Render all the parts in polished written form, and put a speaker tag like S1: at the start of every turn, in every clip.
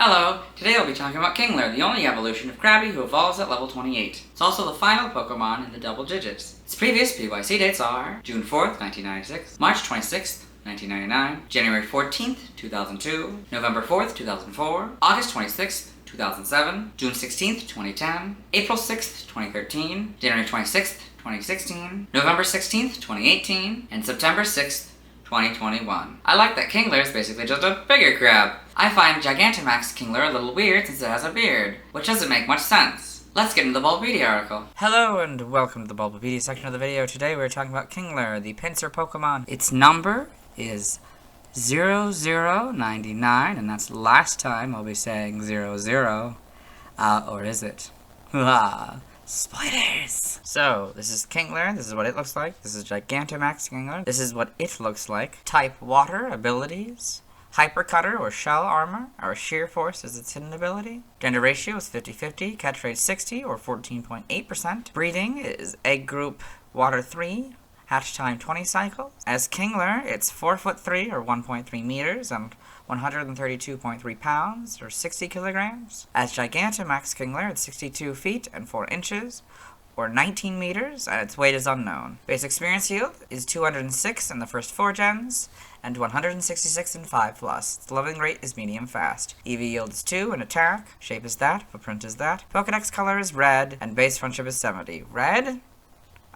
S1: Hello, today I'll be talking about Kingler, the only evolution of Krabby who evolves at level 28. It's also the final Pokemon in the double digits. Its previous PYC dates are June 4th, 1996, March 26th, 1999, January 14th, 2002, November 4th, 2004, August 26th, 2007, June 16th, 2010, April 6th, 2013, January 26th, 2016, November 16th, 2018, and September 6th, 2021. I like that Kingler is basically just a bigger crab. I find Gigantamax Kingler a little weird since it has a beard, which doesn't make much sense. Let's get into the Bulbapedia article. Hello and welcome to the Bulbapedia section of the video. Today we're talking about Kingler, the pincer Pokemon. Its number is 0099, and that's the last time I'll be saying 00. Or is it? Spoilers! So, this is Kingler, this is what it looks like. This is Gigantamax Kingler. This is what it looks like. Type Water, abilities. Hyper Cutter or Shell Armor, or Sheer Force is its hidden ability. Gender ratio is 50-50, catch rate 60 or 14.8%. Breeding is Egg Group Water 3, hatch time 20 cycles. As Kingler, it's 4'3" or 1.3 meters and 132.3 pounds or 60 kilograms. As Gigantamax Kingler, it's 62 feet and 4 inches or 19 meters, and its weight is unknown. Base experience yield is 206 in the first 4 gens, and 166 in 5+. Its leveling rate is medium fast. EV yield is 2 in attack, shape is that, footprint is that, Pokedex color is red, and base friendship is 70. Red?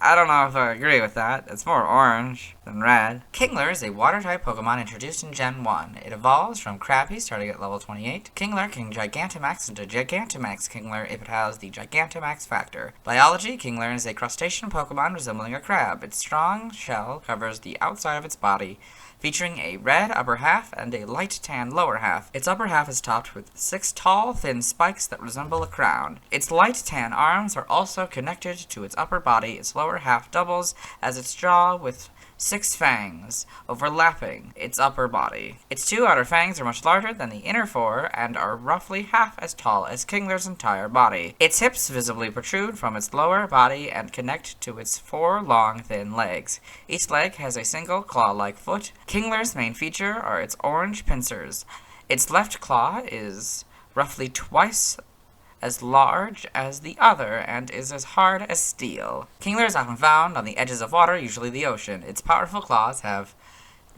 S1: I don't know if I agree with that. It's more orange than red. Kingler is a water-type Pokemon introduced in Gen 1. It evolves from Krabby, starting at level 28. Kingler can Gigantamax into Gigantamax Kingler if it has the Gigantamax factor. Biology, Kingler is a crustacean Pokemon resembling a crab. Its strong shell covers the outside of its body, featuring a red upper half and a light tan lower half. Its upper half is topped with 6 tall, thin spikes that resemble a crown. Its light tan arms are also connected to its upper body. Its lower half doubles as its jaw with 6 fangs, overlapping its upper body. Its 2 outer fangs are much larger than the inner 4 and are roughly half as tall as Kingler's entire body. Its hips visibly protrude from its lower body and connect to its 4 long, thin legs. Each leg has a single claw-like foot. Kingler's main feature are its orange pincers. Its left claw is roughly twice as large as the other and is as hard as steel. Kingler is often found on the edges of water, usually the ocean. Its powerful claws have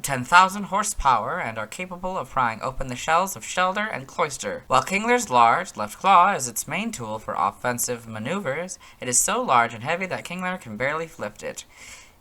S1: 10,000 horsepower and are capable of prying open the shells of Shelder and Cloyster. While Kingler's large left claw is its main tool for offensive maneuvers, it is so large and heavy that Kingler can barely lift it.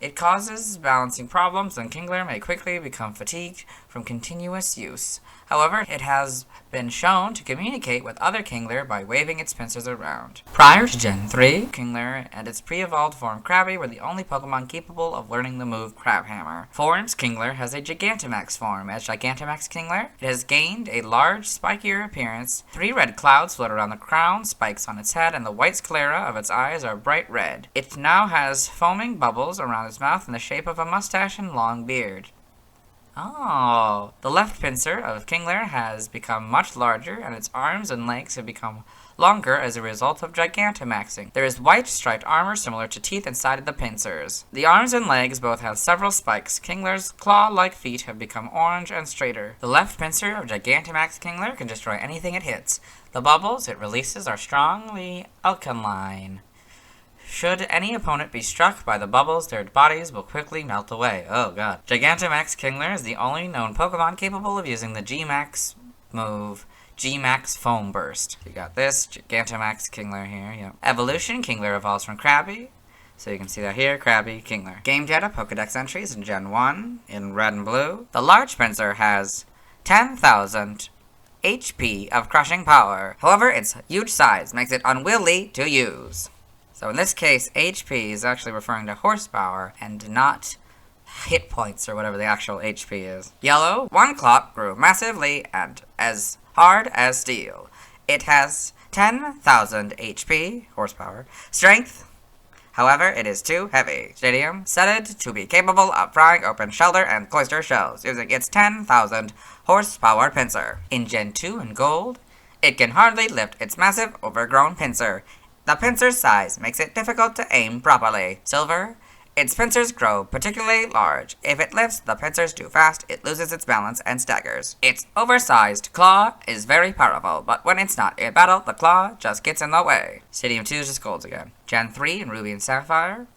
S1: It causes balancing problems, and Kingler may quickly become fatigued from continuous use. However, it has been shown to communicate with other Kingler by waving its pincers around. Prior to Gen 3, Kingler and its pre-evolved form Krabby were the only Pokemon capable of learning the move Crabhammer. Forms, Kingler has a Gigantamax form. As Gigantamax Kingler, it has gained a large, spikier appearance. 3 red clouds float around the crown, spikes on its head, and the white sclera of its eyes are bright red. It now has foaming bubbles around its mouth in the shape of a mustache and long beard. Oh, the left pincer of Kingler has become much larger, and its arms and legs have become longer as a result of Gigantamaxing. There is white striped armor similar to teeth inside of the pincers. The arms and legs both have several spikes. Kingler's claw-like feet have become orange and straighter. The left pincer of Gigantamax Kingler can destroy anything it hits. The bubbles it releases are strongly alkaline. Should any opponent be struck by the bubbles, their bodies will quickly melt away. Oh god. Gigantamax Kingler is the only known Pokemon capable of using the G-Max move, G-Max Foam Burst. You got this, Gigantamax Kingler here, yep. Evolution, Kingler evolves from Krabby. So you can see that here, Krabby, Kingler. Game data, Pokedex entries in Gen 1, in red and blue. The large pincer has 10,000 HP of crushing power. However, its huge size makes it unwieldy to use. So in this case, HP is actually referring to horsepower and not hit points or whatever the actual HP is. Yellow, one clock grew massively and as hard as steel. It has 10,000 HP, horsepower, strength. However, it is too heavy. Stadium, said to be capable of prying open Shelder and Cloyster shells using its 10,000 horsepower pincer. In Gen 2 in gold, it can hardly lift its massive overgrown pincer. The pincer's size makes it difficult to aim properly. Silver, Its pincers grow particularly large. If it lifts the pincers too fast, it loses its balance and staggers. Its oversized claw is very powerful, but when it's not in battle, the claw just gets in the way. Stadium 2 is just golds again. Gen 3 in Ruby and Sapphire.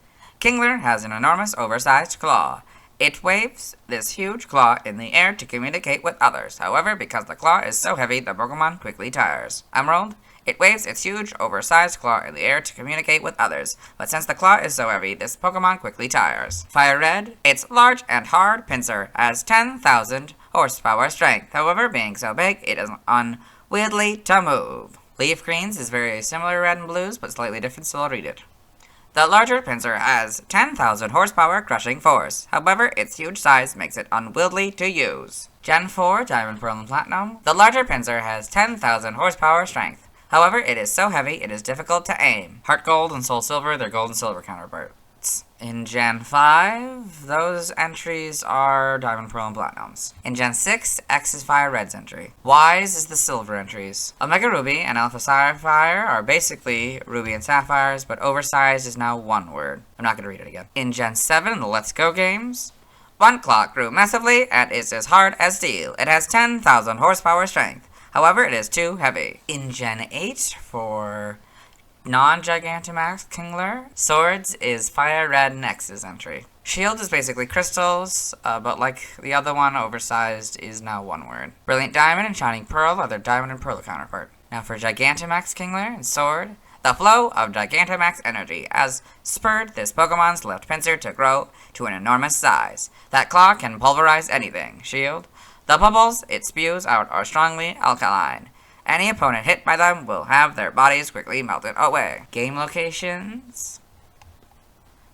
S1: Kingler has an enormous oversized claw. It waves this huge claw in the air to communicate with others. However, because the claw is so heavy, the Pokemon quickly tires. Emerald. It waves its huge, oversized claw in the air to communicate with others, but since the claw is so heavy, this Pokemon quickly tires. Fire Red. Its large and hard pincer has 10,000 horsepower strength. However, being so big, it is unwieldy to move. Leaf Greens is very similar to Red and Blues, but slightly different, so I'll read it. The larger pincer has 10,000 horsepower crushing force. However, its huge size makes it unwieldy to use. Gen 4, Diamond, Pearl, and Platinum. The larger pincer has 10,000 horsepower strength. However, it is so heavy, it is difficult to aim. Heart Gold and Soul Silver, they're gold and silver counterparts. In Gen 5, those entries are Diamond, Pearl, and Platinums. In Gen 6, X is Fire Red's entry. Y's is the silver entries. Omega Ruby and Alpha Sapphire are basically Ruby and Sapphires, but oversized is now one word. I'm not going to read it again. In Gen 7, the Let's Go games, one clock grew massively and is as hard as steel. It has 10,000 horsepower strength. However, it is too heavy. In Gen 8, for non-Gigantamax Kingler, Swords is Fire Red and X's entry. Shield is basically crystals, but like the other one, oversized is now one word. Brilliant Diamond and Shining Pearl are their Diamond and Pearl counterpart. Now for Gigantamax Kingler and Sword, the flow of Gigantamax energy has spurred this Pokemon's left pincer to grow to an enormous size. That claw can pulverize anything. Shield. The bubbles it spews out are strongly alkaline. Any opponent hit by them will have their bodies quickly melted away. Game locations.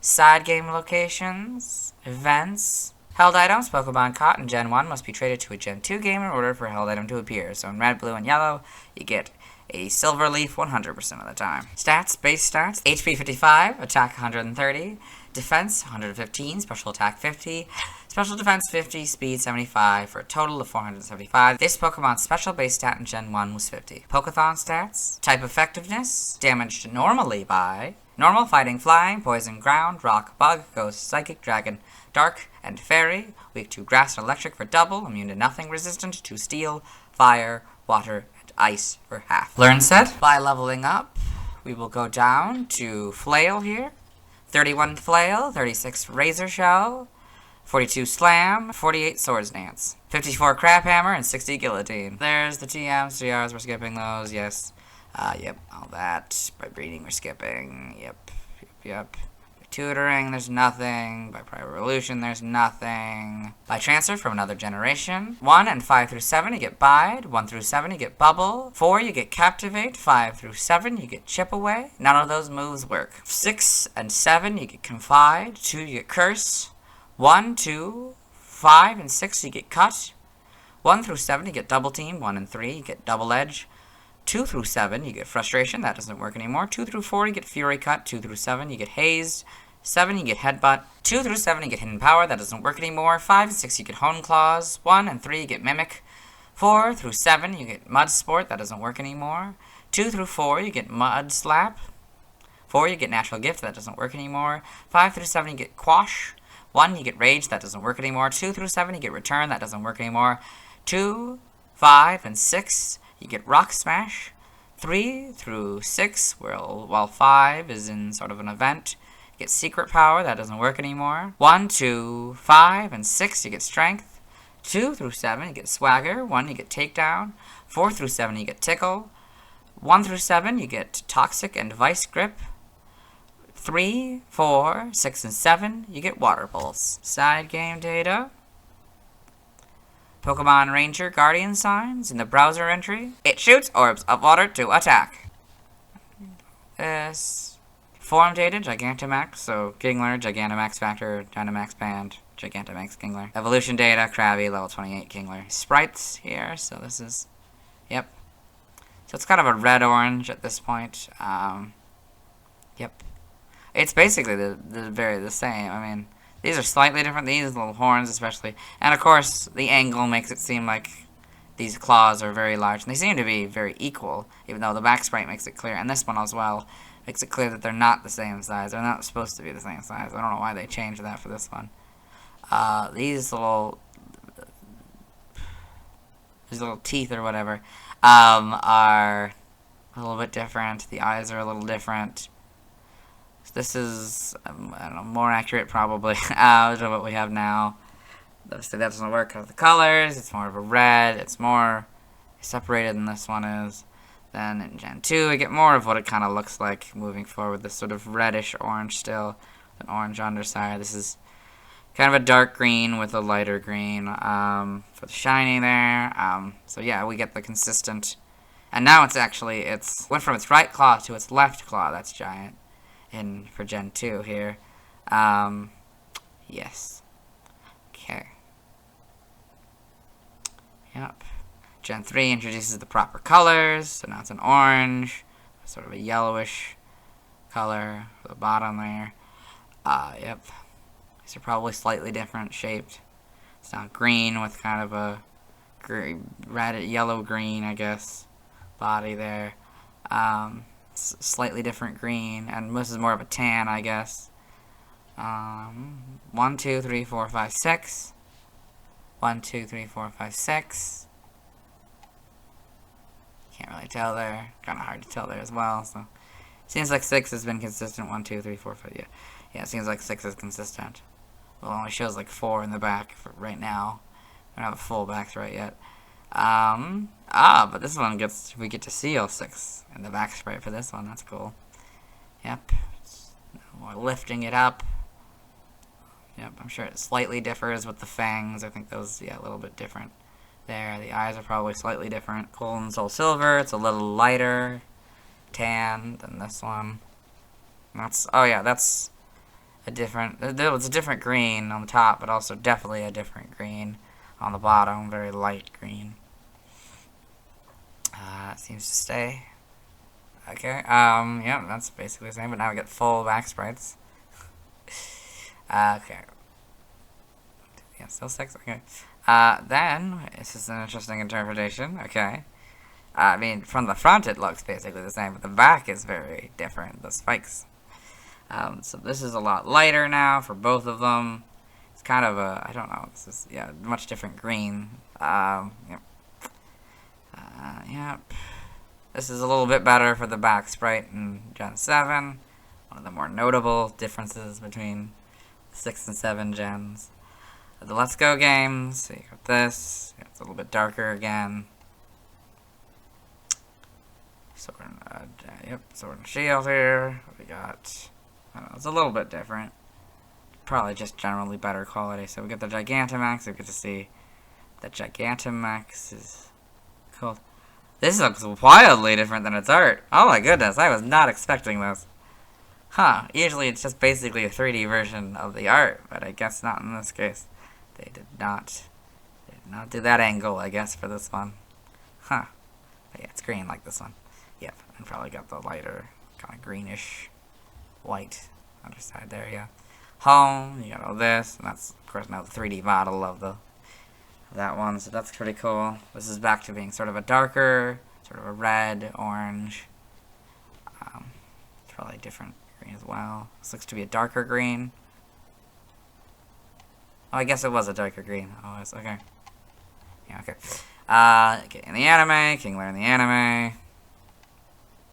S1: Side game locations. Events. Held items. Pokemon caught in Gen 1 must be traded to a Gen 2 game in order for a held item to appear. So in red, blue, and yellow, you get a silver leaf 100% of the time. Stats, base stats. HP 55, attack 130, defense 115, special attack 50, special defense 50, speed 75, for a total of 475. This Pokemon's special base stat in Gen 1 was 50. Pokeathon stats. Type effectiveness, damaged normally by normal, fighting, flying, poison, ground, rock, bug, ghost, psychic, dragon, dark, and fairy. Weak to grass and electric for double, immune to nothing, resistant to steel, fire, water, ice for half. Learn set. By leveling up, we will go down to Flail here. 31 Flail, 36 Razor Shell, 42 Slam, 48 Swords Dance, 54 Crab Hammer, and 60 Guillotine. There's the TMs, GRs, we're skipping those, yes. Yep, all that. By breeding, we're skipping, yep. Tutoring, there's nothing. By Prior Evolution, there's nothing. By Transfer from another generation. 1 and 5 through 7, you get Bide. 1 through 7, you get Bubble. 4, you get Captivate. 5 through 7, you get Chip Away. None of those moves work. 6 and 7, you get Confide. 2, you get Curse. 1, 2, 5, and 6, you get Cut. 1 through 7, you get Double Team. 1 and 3, you get Double Edge. 2 through 7, you get Frustration. That doesn't work anymore. 2 through 4, you get Fury Cut. 2 through 7, you get Hazed. 7, you get Headbutt. 2 through 7, you get Hidden Power. That doesn't work anymore. 5 and 6, you get Hone Claws. 1 and 3, you get Mimic. 4 through 7, you get Mud Sport. That doesn't work anymore. 2 through 4, you get Mud Slap. 4, you get Natural Gift. That doesn't work anymore. 5 through 7, you get Quash. 1, you get Rage. That doesn't work anymore. 2 through 7, you get Return. That doesn't work anymore. 2, 5, and 6, you get Rock Smash. 3 through 6, while 5 is in sort of an event, you get Secret Power. That doesn't work anymore. 1, 2, 5, and 6, you get Strength. 2 through 7, you get Swagger. 1, you get Takedown. 4 through 7, you get Tickle. 1 through 7, you get Toxic and Vice Grip. 3, 4, 6, and 7, you get Water Pulse. Side game data. Pokemon Ranger Guardian Signs in the browser entry. It shoots orbs of water to attack. This form data, Gigantamax, so Kingler, Gigantamax Factor, Dynamax Band, Gigantamax Kingler. Evolution data, Krabby, level 28 Kingler. Sprites here, so this is, yep. So it's kind of a red-orange at this point. Yep. It's basically the same. I mean, these are slightly different, these little horns especially. And of course, the angle makes it seem like these claws are very large. And they seem to be very equal, even though the back sprite makes it clear. And this one as well. Makes it clear that they're not the same size. They're not supposed to be the same size. I don't know why they changed that for this one. These little teeth or whatever are a little bit different. The eyes are a little different. This is, I don't know, more accurate probably to what we have now. Obviously that doesn't work because of the colors. It's more of a red. It's more separated than this one is. Then in Gen 2 we get more of what it kind of looks like moving forward. This sort of reddish orange still. An orange underside. This is kind of a dark green with a lighter green for the shiny there. So yeah, we get the consistent. And now it's went from its right claw to its left claw. That's giant for Gen 2 here. Yes. Okay. Yep. Gen 3 introduces the proper colors. So now it's an orange, sort of a yellowish color for the bottom there. Yep. These are probably slightly different shaped. It's now green with kind of a red, yellow-green, I guess, body there. Slightly different green, and this is more of a tan, I guess. 1, 2, 3, 4, 5, 6. 1, 2, 3, 4, 5, 6. Can't really tell there. Kind of hard to tell there as well. So seems like 6 has been consistent. 1, 2, 3, 4, 5. Yeah. It seems like 6 is consistent. Well, it only shows like 4 in the back for right now. I don't have a full back right yet. But this one we get to see all 6 in the back sprite for this one. That's cool. Yep. More lifting it up. Yep, I'm sure it slightly differs with the fangs. I think those, a little bit different there. The eyes are probably slightly different. Gold and Soul Silver, it's a little lighter tan than this one. That's a different, it's a different green on the top, but also definitely a different green on the bottom. Very light green. It seems to stay. Okay, yeah, that's basically the same, but now we get full back sprites. Okay. Yeah, still 6, okay. Then, this is an interesting interpretation, okay. I mean, from the front it looks basically the same, but the back is very different, the spikes. So this is a lot lighter now for both of them. It's kind of a, I don't know, this is, much different green. Yep. Yep. This is a little bit better for the back sprite in Gen 7. One of the more notable differences between 6 and 7 gens. The Let's Go games, so you got this. It's a little bit darker again. Sword and Shield here. We got, I don't know, it's a little bit different. Probably just generally better quality. So we get the Gigantamax. We get to see that Gigantamax is cool. This looks wildly different than its art. Oh my goodness, I was not expecting this. Huh, usually it's just basically a 3D version of the art, but I guess not in this case. They did not do that angle, I guess, for this one. Huh. But yeah, it's green like this one. Yep, and probably got the lighter, kind of greenish, white underside there, yeah. Home, you got all this, and that's, of course, now the 3D model of that one, so that's pretty cool. This is back to being sort of a darker, sort of a red, orange. It's probably different green as well. This looks to be a darker green. Oh, I guess it was a darker green. Oh, it's okay. Yeah, okay. Okay, in the anime, Kingler in the anime.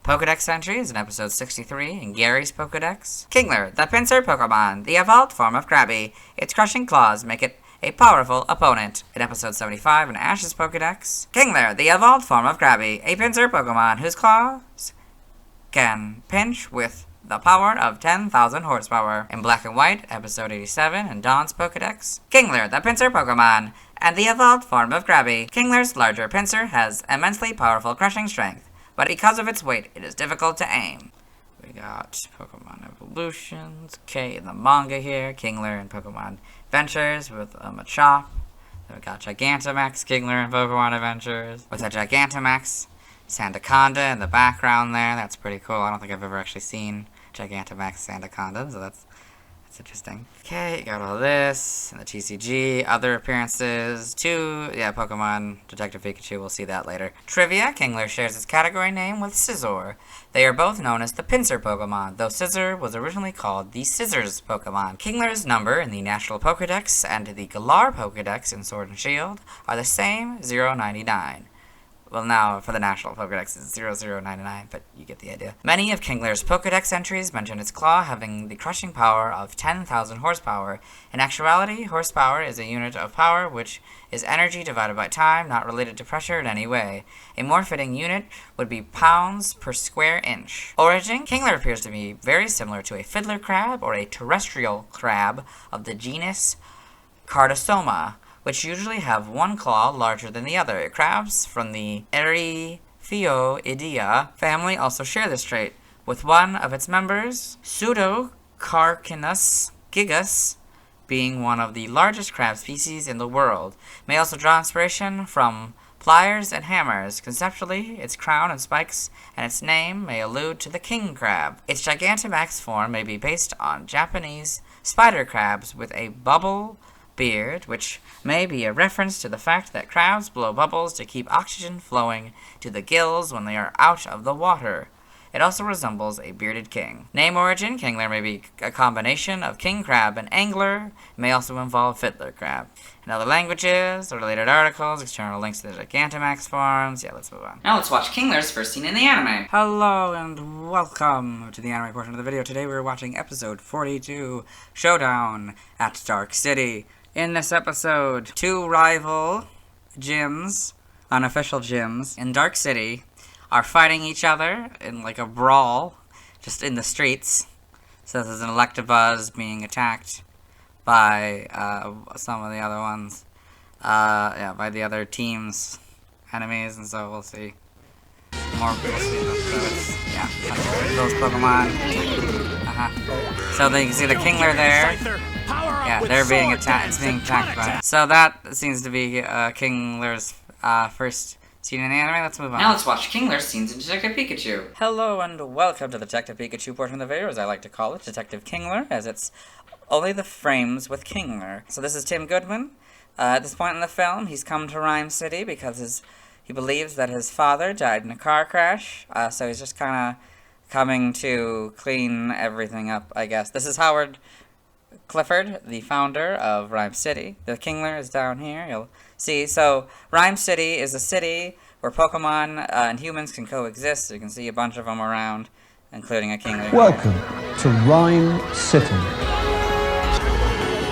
S1: Pokedex entries in episode 63 in Gary's Pokedex. Kingler, the pincer Pokemon, the evolved form of Krabby. Its crushing claws make it a powerful opponent. In episode 75 in Ash's Pokedex. Kingler, the evolved form of Krabby, a pincer Pokemon whose claws can pinch with the power of 10,000 horsepower. In Black and White, episode 87 in Dawn's Pokedex. Kingler, the pincer Pokemon, and the evolved form of Krabby. Kingler's larger pincer has immensely powerful crushing strength, but because of its weight, it is difficult to aim. We got Pokemon Evolutions, okay, in the manga here, Kingler and Pokemon Adventures with Machop. Then we got Gigantamax, Kingler and Pokemon Adventures. With a Gigantamax, Sandaconda in the background there. That's pretty cool. I don't think I've ever actually seen Gigantamax Sandaconda, so that's It's interesting. Okay, got all this, and the TCG, other appearances, Pokemon, Detective Pikachu, we'll see that later. Trivia, Kingler shares its category name with Scizor. They are both known as the pincer Pokemon, though Scizor was originally called the Scissors Pokemon. Kingler's number in the National Pokedex and the Galar Pokedex in Sword and Shield are the same, 099. Well, now, for the National Pokedex, it's 0099, but you get the idea. Many of Kingler's Pokedex entries mention its claw having the crushing power of 10,000 horsepower. In actuality, horsepower is a unit of power, which is energy divided by time, not related to pressure in any way. A more fitting unit would be pounds per square inch. Origin, Kingler appears to be very similar to a fiddler crab or a terrestrial crab of the genus Cardosoma, which usually have one claw larger than the other. Crabs from the Erithioidea family also share this trait, with one of its members, Pseudocarcinus gigas, being one of the largest crab species in the world. May also draw inspiration from pliers and hammers. Conceptually, its crown and spikes and its name may allude to the king crab. Its Gigantamax form may be based on Japanese spider crabs with a bubble beard, which may be a reference to the fact that crabs blow bubbles to keep oxygen flowing to the gills when they are out of the water. It also resembles a bearded king. Name origin, Kingler may be a combination of king crab and angler. It may also involve fiddler crab. In other languages, or related articles, external links to the Gigantamax forms. Yeah, let's move on. Now let's watch Kingler's first scene in the anime. Hello and welcome to the anime portion of the video. Today we're watching episode 42, Showdown at Dark City. In this episode, two rival gyms, unofficial gyms, in Dark City are fighting each other in like a brawl, just in the streets. So this is an Electabuzz being attacked by some of the other ones, by the other team's enemies, and so we'll see more. We'll see those Pokemon. So they can see the Kingler there. Yeah, they're being attacked. It's being attacked by. So that seems to be Kingler's first scene in the anime. Let's move on. Now let's watch Kingler's scenes in Detective Pikachu. Hello and welcome to the Detective Pikachu portion of the video, as I like to call it, Detective Kingler, as it's only the frames with Kingler. So this is Tim Goodman. At this point in the film, he's come to Rhyme City because he believes that his father died in a car crash. So he's just kind of coming to clean everything up, I guess. This is Howard Clifford, the founder of Rhyme City. The Kingler is down here, you'll see. So, Rhyme City is a city where Pokemon and humans can coexist. You can see a bunch of them around, including a Kingler.
S2: Welcome to Rhyme City.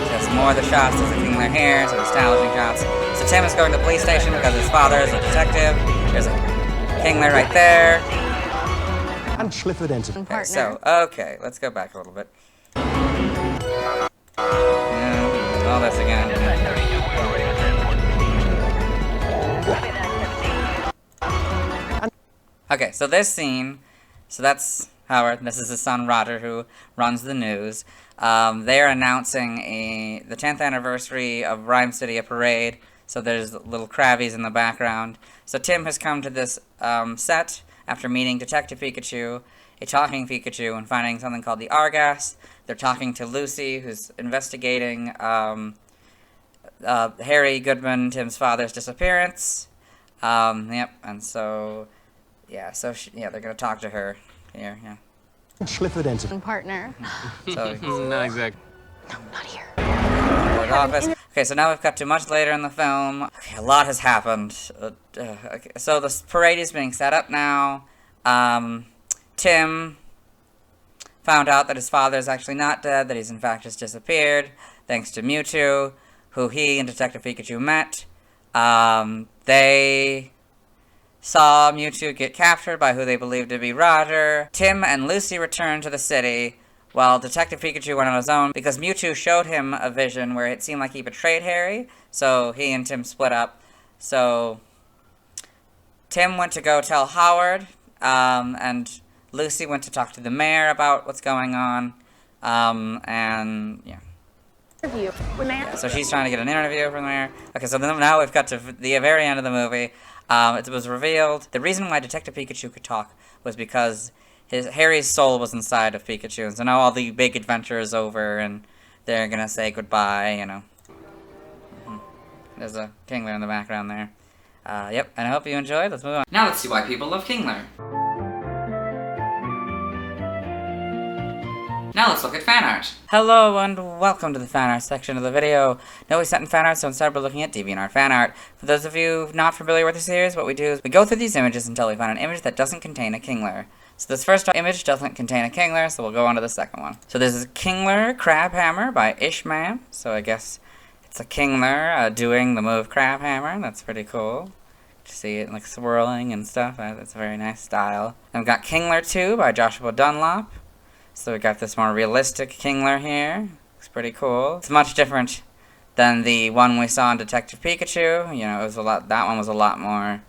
S1: There's more of the shots. There's a Kingler here, some establishing shots. So Tim is going to the police station because his father is a detective. There's a Kingler right there.
S2: And Schlifford entered.
S1: Okay, so, okay, let's go back a little bit. All this again. Okay, so this scene, so that's Howard, this is his son Roger, who runs the news. They're announcing the 10th anniversary of Rhyme City, a parade, so there's little Krabbies in the background. So Tim has come to this set after meeting Detective Pikachu, a talking Pikachu, and finding something called the Argas. They're talking to Lucy, who's investigating Harry Goodman, Tim's father's disappearance. And so, they're gonna talk to her here, yeah.
S2: Schlifford entered.
S3: Partner.
S1: So,
S4: not exactly.
S3: No, not here.
S1: Office. Okay, so now we've got to much later in the film. Okay, a lot has happened. Okay, so the parade is being set up now. Tim found out that his father is actually not dead, that he's in fact just disappeared, thanks to Mewtwo, who he and Detective Pikachu met. They saw Mewtwo get captured by who they believed to be Roger. Tim and Lucy returned to the city, while Detective Pikachu went on his own, because Mewtwo showed him a vision where it seemed like he betrayed Harry, so he and Tim split up. So, Tim went to go tell Howard, and Lucy went to talk to the mayor about what's going on, so she's trying to get an interview from the mayor. Okay, so now we've got to the very end of the movie. It was revealed the reason why Detective Pikachu could talk was because Harry's soul was inside of Pikachu, and so now all the big adventure is over, and they're gonna say goodbye, you know. There's a Kingler in the background there. Yep, and I hope you enjoyed. Let's move on. Now let's see why people love Kingler. Now let's look at fan art. Hello and welcome to the fan art section of the video. No, we sent in fan art, so instead we're looking at DeviantArt fan art. For those of you not familiar with the series, what we do is we go through these images until we find an image that doesn't contain a Kingler. So this first image doesn't contain a Kingler, so we'll go on to the second one. So this is Kingler Crab Hammer by Ishmam. So I guess it's a Kingler doing the move Crab Hammer. That's pretty cool. You see it like swirling and stuff. That's a very nice style. Then we've got Kingler 2 by Joshua Dunlop. So we got this more realistic Kingler here. Looks pretty cool. It's much different than the one we saw in Detective Pikachu. You know, it was that one was a lot more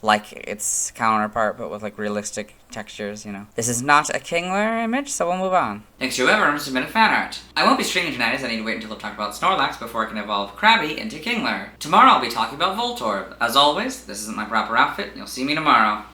S1: like its counterpart, but with like realistic textures, you know. This is not a Kingler image, so we'll move on. Next to whoever submitted fan art. I won't be streaming tonight as I need to wait until I talk about Snorlax before I can evolve Krabby into Kingler. Tomorrow I'll be talking about Voltorb. As always, this isn't my proper outfit. You'll see me tomorrow.